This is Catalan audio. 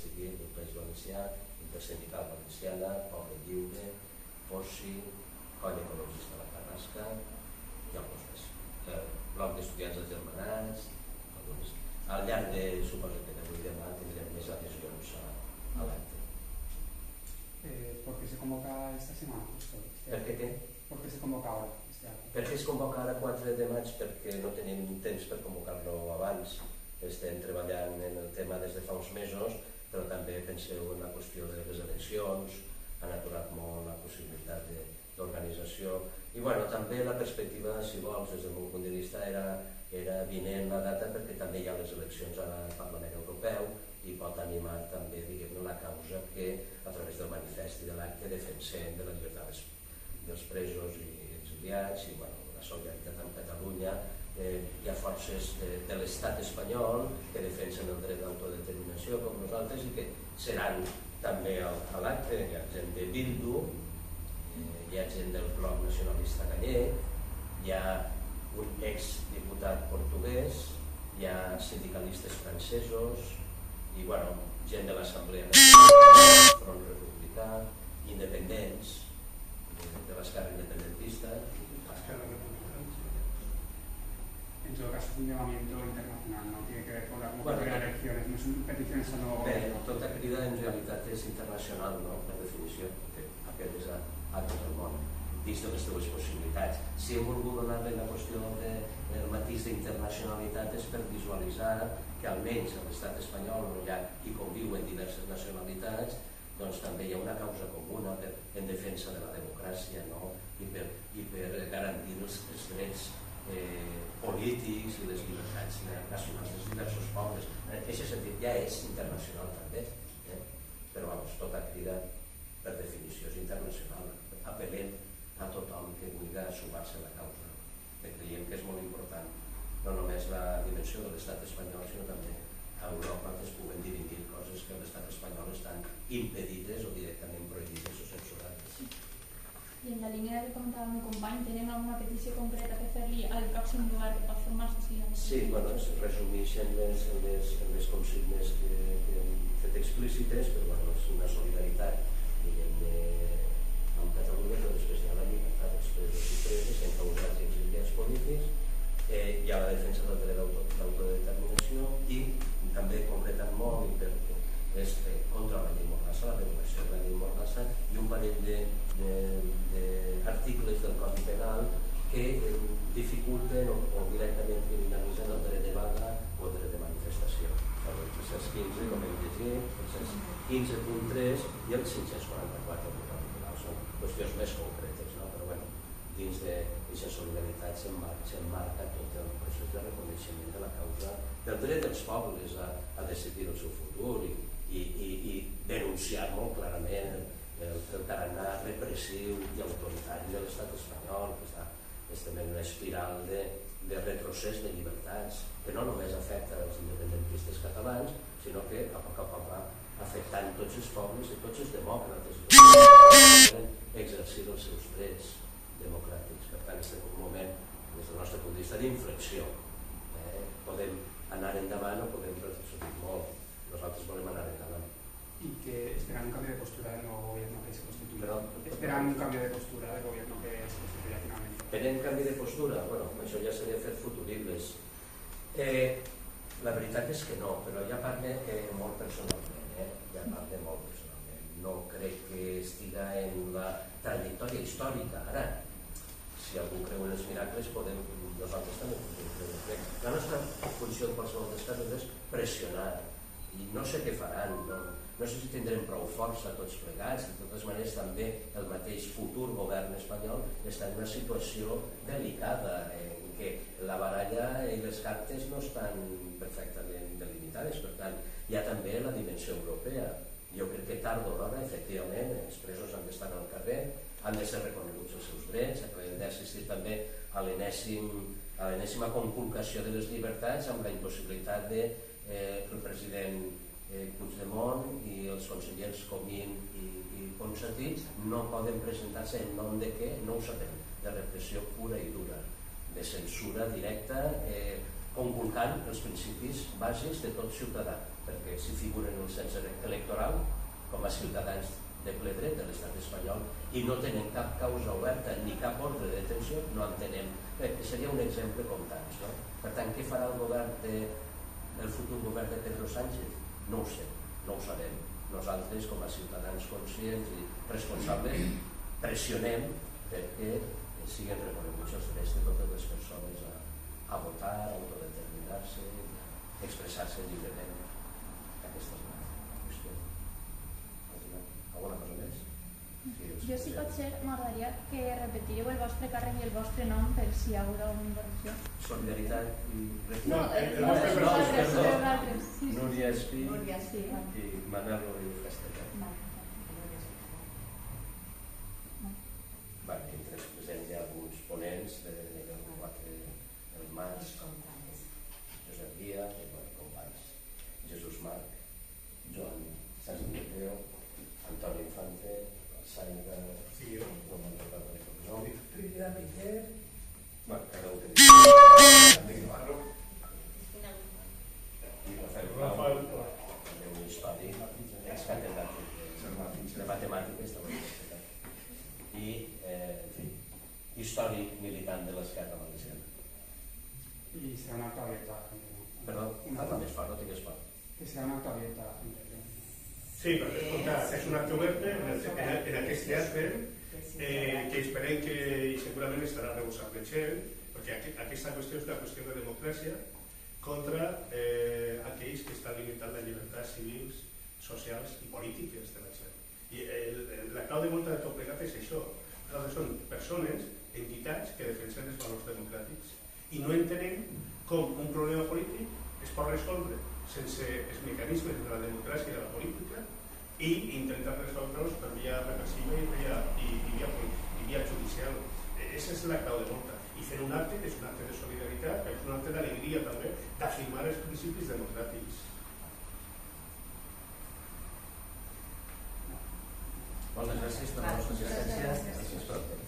decidir del País Valencià, Intersindical Valenciana, Poble Lliure, Fossi, Coll Ecologista de la Carrasca i alguns més. Bloc d'Estudiants Agermanats, alguns. Al llarg de, suposo que d'avui demà, tindrem més adhesions a l'acte. ¿Por qué se convoca esta semana? Per què? ¿Por qué se convoca ahora este acto? Per què es convoca ara 4 de maig? Perquè no tenim temps per convocar-lo abans. Estem treballant en el tema des de fa uns mesos, però també penseu en la qüestió de les eleccions, han aturat molt la possibilitat d'organització. I bueno, també la perspectiva, si vols, des del meu punt de vista, era vinent la data perquè també hi ha les eleccions al Parlament Europeu i pot animar també, diguem-ne, la causa que a través del manifest i de l'acte defensem de la llibertat dels presos i exiliats i bueno, la solidaritat amb Catalunya. Hi ha forces de l'estat espanyol que defensen el dret d'autodeterminació com nosaltres i que seran també a l'acte. Hi ha gent de Bildu, hi ha gent del Bloc Nacionalista Gallec, hi ha un exdiputat portuguès, hi ha sindicalistes francesos i bueno, gent de l'Assemblea Nacional, Front Republicà, independents de l'esquerra independentista. En todo caso es un llamamiento internacional, no tiene que ver con la convocatoria de elecciones, no son peticiones al nuevo gobierno. Tota crida en realitat és internacional, no? Per definició, que apel·les a tot el món, dins de les teves possibilitats. Si hem volgut donar-li la qüestió del matís d'internacionalitat és per visualitzar que almenys a l'estat espanyol, on hi ha qui conviuen diverses nacionalitats, doncs també hi ha una causa comuna en defensa de la democràcia, no? I per garantir els drets polítics i les llibertats nacionals dels diversos pobles. En aquest sentit ja és internacional també, però vamos, tota crida per definició és internacional. Apel·lem a tothom que vulgui sumar-se a la causa. Creiem que és molt important no només la dimensió de l'estat espanyol, sinó també a Europa, que es puguen dirimir coses que a l'estat espanyol estan impedides o directament prohibides o censurades. I en la línia que comentava el meu company, tenen alguna petició concreta que fer-li al pròxim lugar que pot formar-se? Sí, bueno, es resumeixen les consignes que hem fet explícites, però bueno, és una solidaritat, diguem-ne, amb Catalunya, però després hi ha la llibertat dels presos i preses, encausats i exiliats polítics, hi ha la defensa del dret d'autodeterminació i també concreten molt i perquè és contra la llei Mordassa, la derogació de la llei Mordassa i un parell d'articles del Codi Penal que dificulten o directament criminalitzen el dret de vaga o el dret de manifestació. El 315, com hem llegit, el 15.3 i el 544 del Codi Penal. Són qüestions més concretes, no? Però bueno, dins d'aquesta solidaritat s'emmarca tot el procés de reconeixement de la causa del dret dels pobles a decidir el seu futur i denunciar molt clarament el tarannà repressiu i autoritari de l'estat espanyol, que estem en una espiral de retrocés de llibertats que no només afecta els independentistes catalans, sinó que a poc va afectant tots els pobles i tots els demòcrates que poden exercir els seus drets democràtics. Per tant, estem en un moment, des del nostre punt de vista, d'inflexió. Podem anar endavant o podem retroceder molt. Nosaltres volem anar endavant. Y que esperan un cambio de postura del nuevo gobierno que se constituye. Esperan un cambio de postura del gobierno que se constituye finalmente. Esperem canvi de postura? Bueno, això ja seria fer futuribles. La veritat és que no, però ja parle molt personalment. Ja parle molt personalment. No crec que estiga en la trajectòria històrica. Ara, si algú creu en els miracles, nosaltres també podem creure. La nostra funció en qualsevol dels casos és pressionar. I no sé què faran, no sé si tindrem prou força tots plegats. De totes maneres, també el mateix futur govern espanyol està en una situació delicada en què la baralla i les cartes no estan perfectament delimitades. Per tant, hi ha també la dimensió europea. Jo crec que tard o d'hora, efectivament, els presos han d'estar al carrer, han de ser reconeguts els seus drets, hem d'assistir també a l'enèsima conculcació de les llibertats amb la impossibilitat que el president Puigdemont i els consellers Comín i Ponsatí no poden presentar-se en nom de què? No ho sabem, de repressió pura i dura, de censura directa, conculcant els principis bàsics de tot ciutadà. perquè si figuren en el cens electoral com a ciutadans de ple dret de l'estat espanyol i no tenen cap causa oberta ni cap ordre de detenció, no entenem. Seria un exemple com tants, no? Per tant, què farà el govern el futur govern de Pedro Sánchez? No ho sé, no ho sabem. Nosaltres, com a ciutadans conscients i responsables, pressionem perquè siguin reconeguts els drets de totes les persones a votar, a autodeterminar-se, a expressar-se lliurement. Aquesta és la qüestió. Alguna cosa més? Jo, si pot ser, m'agradaria que repetíeu el vostre càrrec i el vostre nom per si hi ha hagut alguna interrupció. Solidaritat i... No, el vostre vosaltres. Núria Espí i Manuel Rodríguez Castellà. Entre els presents hi ha alguns ponents del 4 el Mas, Josep Guia, companys, Jesús Marc, Joan Sánchez Mateo, Antoni Infante, Sainga, Roman Ricardo, Frida Piquer, cada un que diu i Rafael també un històric, ex-catedràtic de matemàtiques de la universitat i, en fi, històric militant de l'esquerra valenciana. I serà una acta abierta. Perdó, parla més fort, no tingues por. Que serà una acta abierta. Sí, perquè escolta, és un acte obert en aquest teatre que esperem que segurament estarà rebosat de gent, perquè aquesta qüestió és una qüestió de democràcia contra aquells que estan limitant les llibertats civils, socials i polítiques de la gent. I la clau de volta de tot plegat és això. Són persones, entitats que defensen els valors democràtics i no entenem com un problema polític es pot resoldre sense els mecanismes de la democràcia i de la política i intentar resoldre-los per via repressiva i via judicial. Aquesta és la clau de volta. I fer un acte és un acte de solidaritat, és un acte d'alegria també, d'afirmar els principis democràtics. Moltes gràcies per la vostra assistència.